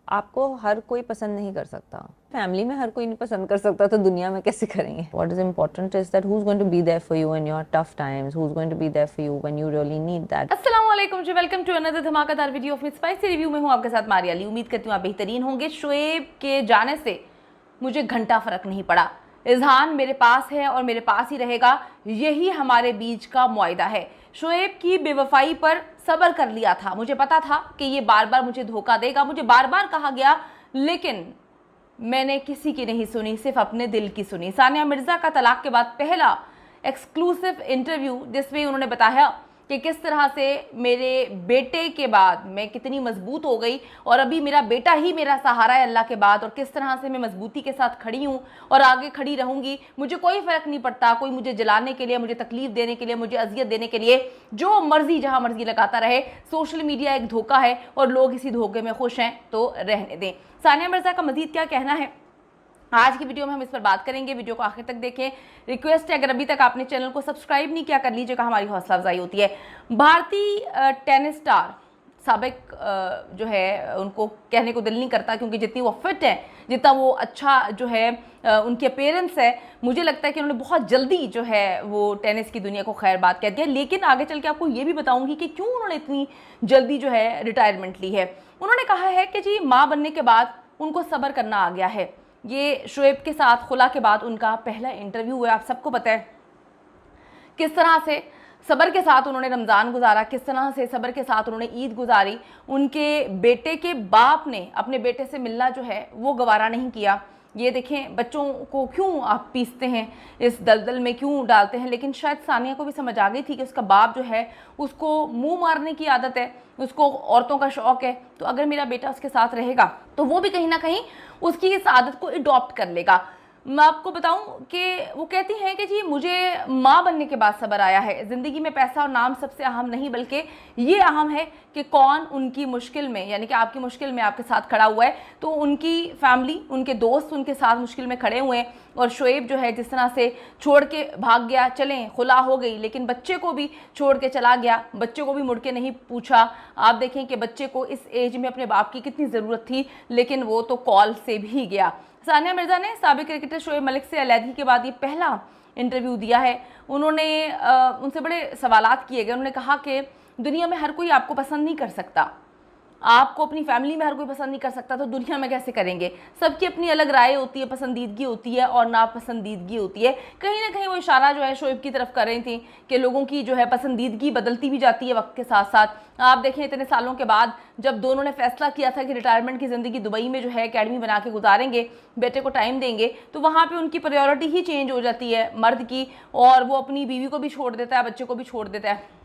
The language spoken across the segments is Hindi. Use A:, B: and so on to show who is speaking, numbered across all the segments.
A: आपको हर कोई पसंद नहीं कर सकता, फैमिली में हर कोई नहीं पसंद कर सकता, तो दुनिया में कैसे करेंगे? What is important is that who is going to be there for you in your tough times, who is going to be there for you when you really need that.
B: अस्सलाम वालेकुम जी, वेलकम टू अनदर धमाकेदार वीडियो ऑफ स्पाइसी रिव्यू में हूं आपके साथ मारिया अली। उम्मीद करती हूं आप बेहतरीन होंगे। शोएब के जाने से मुझे घंटा फर्क नहीं पड़ा। इज़हान मेरे पास है और मेरे पास ही रहेगा, यही हमारे बीच का मुआहदा है। शोएब की बेवफाई पर सब्र कर लिया था, मुझे पता था कि ये बार बार मुझे धोखा देगा, मुझे बार बार कहा गया, लेकिन मैंने किसी की नहीं सुनी, सिर्फ अपने दिल की सुनी। सानिया मिर्ज़ा का तलाक के बाद पहला एक्सक्लूसिव इंटरव्यू जिसमें उन्होंने बताया कि किस तरह से मेरे बेटे के बाद मैं कितनी मजबूत हो गई और अभी मेरा बेटा ही मेरा सहारा है अल्लाह के बाद, और किस तरह से मैं मजबूती के साथ खड़ी हूँ और आगे खड़ी रहूँगी। मुझे कोई फ़र्क नहीं पड़ता, कोई मुझे जलाने के लिए, मुझे तकलीफ देने के लिए, मुझे अजियत देने के लिए जो मर्जी जहाँ मर्जी लगाता रहे। सोशल मीडिया एक धोखा है और लोग इसी धोखे में खुश हैं, तो रहने दें। सानिया मिर्ज़ा का मज़ीद क्या कहना है, आज की वीडियो में हम इस पर बात करेंगे। वीडियो को आखिर तक देखें। रिक्वेस्ट है, अगर अभी तक आपने चैनल को सब्सक्राइब नहीं किया कर लीजिएगा, हमारी हौसला अफजाई होती है। भारतीय टेनिस स्टार साबिक जो है, उनको कहने को दिल नहीं करता क्योंकि जितनी वो फिट है, जितना वो अच्छा जो है उनके अपेरेंस है, मुझे लगता है कि उन्होंने बहुत जल्दी जो है वो टेनिस की दुनिया को खैर बात कह दिया। लेकिन आगे चल के आपको ये भी बताऊंगी कि क्यों उन्होंने इतनी जल्दी जो है रिटायरमेंट ली है। उन्होंने कहा है कि जी माँ बनने के बाद उनको सब्र करना आ गया है। ये शोएब के साथ खुला के बाद उनका पहला इंटरव्यू हुआ। आप सबको पता है किस तरह से सब्र के साथ उन्होंने रमज़ान गुजारा, किस तरह से सब्र के साथ उन्होंने ईद गुजारी। उनके बेटे के बाप ने अपने बेटे से मिलना जो है वो गवारा नहीं किया। ये देखें, बच्चों को क्यों आप पीसते हैं, इस दलदल में क्यों डालते हैं। लेकिन शायद सानिया को भी समझ आ गई थी कि उसका बाप जो है उसको मुंह मारने की आदत है, उसको औरतों का शौक़ है, तो अगर मेरा बेटा उसके साथ रहेगा तो वो भी कहीं ना कहीं उसकी इस आदत को अडॉप्ट कर लेगा। मैं आपको बताऊं कि वो कहती हैं कि जी मुझे माँ बनने के बाद सब्र आया है। ज़िंदगी में पैसा और नाम सबसे अहम नहीं, बल्कि ये अहम है कि कौन उनकी मुश्किल में, यानी कि आपकी मुश्किल में आपके साथ खड़ा हुआ है। तो उनकी फैमिली, उनके दोस्त उनके साथ मुश्किल में खड़े हुए हैं। और शोएब जो है जिस तरह से छोड़ के भाग गया, चलें खुला हो गई, लेकिन बच्चे को भी छोड़ के चला गया, बच्चे को भी मुड़ के नहीं पूछा। आप देखें कि बच्चे को इस एज में अपने बाप की कितनी ज़रूरत थी, लेकिन वो तो कॉल से भी गया। सानिया मिर्ज़ा ने साबिक क्रिकेटर शोएब मलिक से अलहदगी के बाद ये पहला इंटरव्यू दिया है। उन्होंने उनसे बड़े सवालात किए गए। उन्होंने कहा कि दुनिया में हर कोई आपको पसंद नहीं कर सकता, आपको अपनी फैमिली में हर कोई पसंद नहीं कर सकता, तो दुनिया में कैसे करेंगे। सबकी अपनी अलग राय होती है, पसंदीदगी होती है और नापसंदीदगी होती है। कहीं ना कहीं वो इशारा जो है शोएब की तरफ कर रही थी कि लोगों की जो है पसंदीदगी बदलती भी जाती है वक्त के साथ साथ। आप देखें, इतने सालों के बाद जब दोनों ने फैसला किया था कि रिटायरमेंट की ज़िंदगी दुबई में जो है एकेडमी बना के गुजारेंगे, बेटे को टाइम देंगे, तो वहाँ पर उनकी प्रायोरिटी ही चेंज हो जाती है मर्द की, और वो अपनी बीवी को भी छोड़ देता है, बच्चे को भी छोड़ देता है।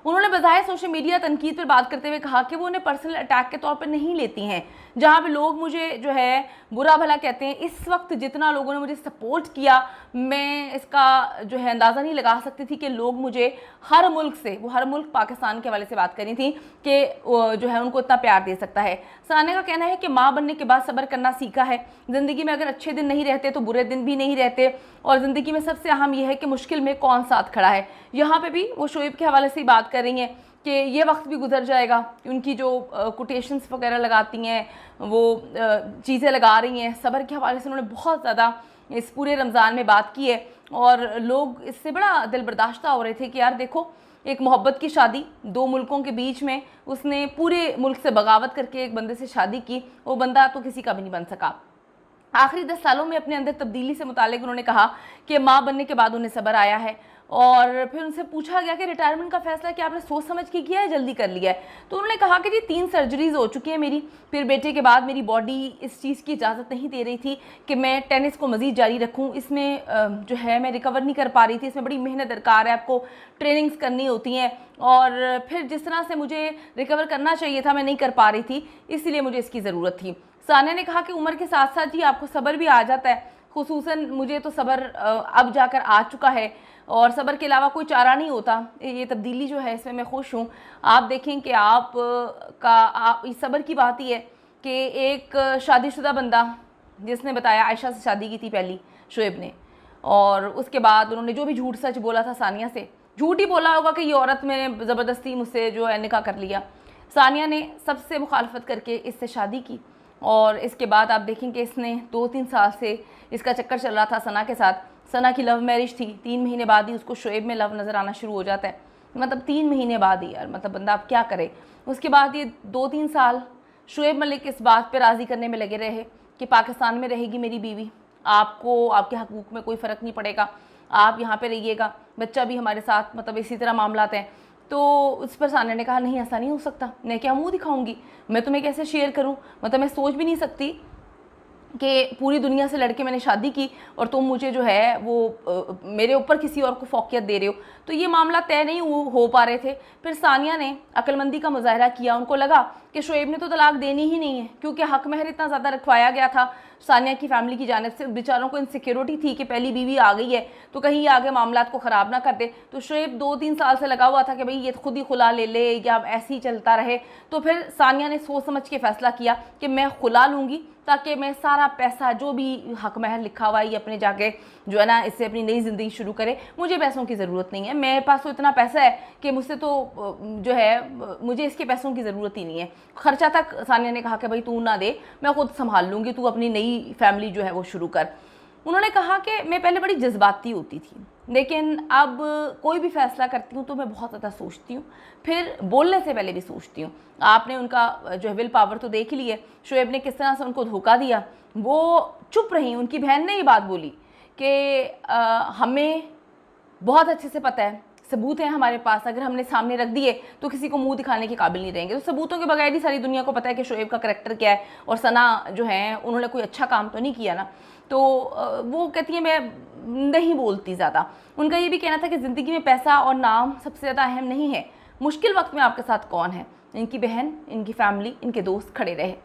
B: उन्होंने बजाय सोशल मीडिया तनकीद पर बात करते हुए कहा कि वो उन्हें पर्सनल अटैक के तौर पर नहीं लेती हैं। जहाँ पे लोग मुझे जो है बुरा भला कहते हैं, इस वक्त जितना लोगों ने मुझे सपोर्ट किया, मैं इसका जो है अंदाज़ा नहीं लगा सकती थी कि लोग मुझे हर मुल्क से, वो हर मुल्क पाकिस्तान के हवाले से बात करी थी, कि जो है उनको इतना प्यार दे सकता है। सानिया का कहना है कि माँ बनने के बाद सब्र करना सीखा है। ज़िंदगी में अगर अच्छे दिन नहीं रहते तो बुरे दिन भी नहीं रहते, और ज़िंदगी में सबसे अहम यह है कि मुश्किल में कौन साथ खड़ा है। यहाँ पे भी वो शोएब के हवाले से ही बात कर रही हैं कि ये वक्त भी गुजर जाएगा। उनकी जो कोटेशंस वगैरह लगाती हैं, वो चीज़ें लगा रही हैं, सब्र के हवाले से उन्होंने बहुत ज़्यादा इस पूरे रमज़ान में बात की है। और लोग इससे बड़ा दिल बर्दाश्ता हो रहे थे कि यार देखो, एक मोहब्बत की शादी दो मुल्कों के बीच में, उसने पूरे मुल्क से बगावत करके एक बंदे से शादी की, वो बंदा तो किसी का भी नहीं बन सका। आखिरी 10 सालों में अपने अंदर तब्दीली से मुतालिक उन्होंने कहा कि माँ बनने के बाद उन्हें सब्र आया है। और फिर उनसे पूछा गया कि रिटायरमेंट का फैसला क्या आपने सोच समझ के किया है, जल्दी कर लिया है? तो उन्होंने कहा कि जी 3 सर्जरीज हो चुकी हैं मेरी, फिर बेटे के बाद मेरी बॉडी इस चीज़ की इजाज़त नहीं दे रही थी कि मैं टेनिस को मज़ीद जारी रखूँ। इसमें जो है मैं रिकवर नहीं कर पा रही थी, इसमें बड़ी मेहनत दरकार है, आपको ट्रेनिंग्स करनी होती हैं, और फिर जिस तरह से मुझे रिकवर करना चाहिए था मैं नहीं कर पा रही थी, इसीलिए मुझे इसकी ज़रूरत थी। सानिया ने कहा कि उम्र के साथ साथ ही आपको सब्र भी आ जाता है, खुसूसन मुझे तो सब्र अब जाकर आ चुका है, और सब्र के अलावा कोई चारा नहीं होता। ये तब्दीली जो है इसमें मैं खुश हूँ। आप देखें कि आप इस सब्र की बात ही है कि एक शादीशुदा बंदा जिसने बताया आयशा से शादी की थी पहली शोएब ने, और उसके बाद उन्होंने जो भी झूठ सच बोला था सानिया से, झूठ ही बोला होगा कि ये औरत में ज़बरदस्ती मुझसे जो है निकाह कर लिया। सानिया ने सबसे मुखालफत करके इससे शादी की और इसके बाद आप देखेंगे इसने 2-3 साल से इसका चक्कर चल रहा था सना के साथ। सना की लव मैरिज थी, 3 महीने बाद ही उसको शोएब में लव नज़र आना शुरू हो जाता है। मतलब 3 महीने बाद ही यार, मतलब बंदा अब क्या करे। उसके बाद ये 2-3 साल शोएब मलिक इस बात पे राज़ी करने में लगे रहे कि पाकिस्तान में रहेगी मेरी बीवी, आपको आपके हकूक़ में कोई फ़र्क नहीं पड़ेगा, आप यहाँ पे रहिएगा, बच्चा भी हमारे साथ, मतलब इसी तरह मामलात हैं। तो उस पर सानिया ने कहा नहीं, ऐसा नहीं हो सकता, मैं क्या मुंह दिखाऊंगी, मैं तुम्हें कैसे शेयर करूं, मतलब मैं सोच भी नहीं सकती कि पूरी दुनिया से लड़के मैंने शादी की और तुम मुझे जो है वो मेरे ऊपर किसी और को फौकियत दे रहे हो। तो ये मामला तय नहीं हो पा रहे थे। फिर सानिया ने अक्लमंदी का मुजाहरा किया। उनको लगा कि शोएब ने तो तलाक देनी ही नहीं है, क्योंकि हक महर इतना ज़्यादा रखवाया गया था सानिया की फैमिली की जानिब से। बेचारों को इनसिक्योरिटी थी कि पहली बीवी आ गई है तो कहीं ये आगे मामलात को ख़राब ना कर दे। तो शोएब 2-3 साल से लगा हुआ था कि भाई ये खुद ही खुला ले ले या ऐसे ही चलता रहे। तो फिर सानिया ने सोच समझ के फैसला किया कि मैं खुला लूँगी ताकि मैं सारा पैसा जो भी हक महर लिखा हुआ है ये अपने जाके जो है ना इससे अपनी नई ज़िंदगी शुरू करे। मुझे पैसों की ज़रूरत नहीं है, मेरे पास तो इतना पैसा है कि मुझसे तो जो है मुझे इसके पैसों की ज़रूरत ही नहीं है। खर्चा तक सानिया ने कहा कि भाई तू ना दे, मैं खुद संभाल लूँगी, तू अपनी नई फैमिली जो है वो शुरू कर। उन्होंने कहा कि मैं पहले बड़ी जज्बाती होती थी, लेकिन अब कोई भी फैसला करती हूँ तो मैं बहुत ज़्यादा सोचती हूँ, फिर बोलने से पहले भी सोचती हूँ। आपने उनका जो है विल पावर तो देख ली है, शोएब ने किस तरह से उनको धोखा दिया। वो चुप रही, उनकी बहन ने ये बात बोली कि हमें बहुत अच्छे से पता है, सबूत है हमारे पास, अगर हमने सामने रख दिए तो किसी को मुंह दिखाने के काबिल नहीं रहेंगे। तो सबूतों के बगैर ही सारी दुनिया को पता है कि शोएब का करैक्टर क्या है और सना जो है उन्होंने कोई अच्छा काम तो नहीं किया ना। तो वो कहती है मैं नहीं बोलती ज़्यादा। उनका ये भी कहना था कि ज़िंदगी में पैसा और नाम सबसे ज़्यादा अहम नहीं है, मुश्किल वक्त में आपके साथ कौन है, इनकी बहन, इनकी फैमिली, इनके दोस्त खड़े रहे।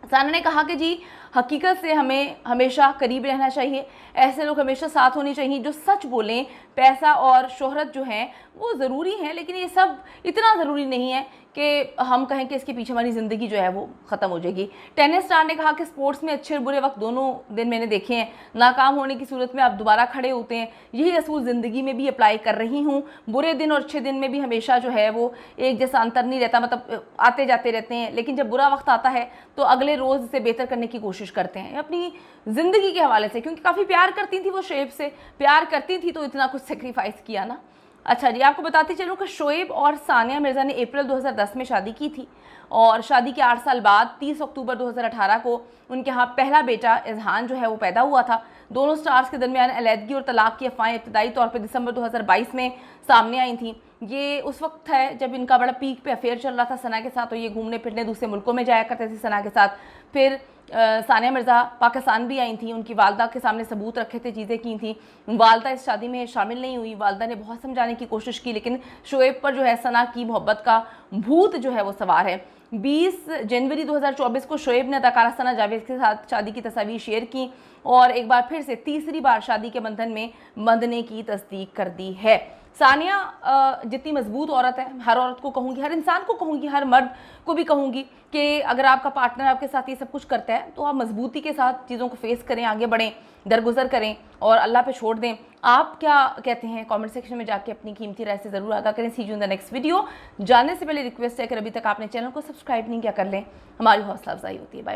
B: साना ने कहा कि जी हकीकत से हमें हमेशा करीब रहना चाहिए, ऐसे लोग हमेशा साथ होने चाहिए जो सच बोलें। पैसा और शोहरत जो हैं वो ज़रूरी हैं, लेकिन ये सब इतना ज़रूरी नहीं है कि हम कहें कि इसके पीछे हमारी ज़िंदगी जो है वो ख़त्म हो जाएगी। टेनिस स्टार ने कहा कि स्पोर्ट्स में अच्छे और बुरे वक्त दोनों दिन मैंने देखे हैं, नाकाम होने की सूरत में आप दोबारा खड़े होते हैं, यही असूल ज़िंदगी में भी अप्लाई कर रही हूँ। बुरे दिन और अच्छे दिन में भी हमेशा जो है वो एक जैसा अंतर नहीं रहता, मतलब आते जाते रहते हैं, लेकिन जब बुरा वक्त आता है तो अगले रोज़ से बेहतर करने की कोशिश करते हैं अपनी ज़िंदगी के हवाले से, क्योंकि काफ़ी प्यार करती थी वो शोएब से, प्यार करती थी तो इतना कुछ सेक्रीफाइस किया ना। अच्छा जी, आपको बताती चलूँ कि शोएब और सानिया मिर्ज़ा ने अप्रैल 2010 में शादी की थी और शादी के 8 साल बाद 30 अक्टूबर 2018 को उनके यहाँ पहला बेटा इज़हान जो है वो पैदा हुआ था। दोनों स्टार्स के दरमियान अलैदगी और तलाक की अफवाहें इब्तदाई तौर पर दिसंबर 2022 में सामने आई थी। ये उस वक्त है जब इनका बड़ा पीक पे अफेयर चल रहा था सना के साथ, और ये घूमने फिरने दूसरे मुल्कों में जाया करते थे सना के साथ। फिर सानिया मिर्ज़ा पाकिस्तान भी आई थी, उनकी वालदा के सामने सबूत रखे थे, चीज़ें की थी। वालदा इस शादी में शामिल नहीं हुई, वालदा ने बहुत समझाने की कोशिश की, लेकिन शोएब पर जो है सना की मोहब्बत का भूत जो है वो सवार है। 20 जनवरी 2024 को शोएब ने अदाकारा सना जावेद के साथ शादी की तस्वीर शेयर की और एक बार फिर से तीसरी बार शादी के बंधन में बंधने की तस्दीक कर दी है। सानिया जितनी मजबूत औरत है, हर औरत को कहूँगी, हर इंसान को कहूँगी, हर मर्द को भी कहूँगी कि अगर आपका पार्टनर आपके साथ ये सब कुछ करता है तो आप मजबूती के साथ चीज़ों को फेस करें, आगे बढ़ें, दरगुजर करें और अल्लाह पे छोड़ दें। आप क्या कहते हैं कमेंट सेक्शन में जाके अपनी कीमती राय से ज़रूर आगाह करें। See you in the next video. जानने से पहले रिक्वेस्ट है कि अभी तक आपने चैनल को सब्सक्राइब नहीं किया कर लें, हमारी हौसला अफजाई होती है। बाय।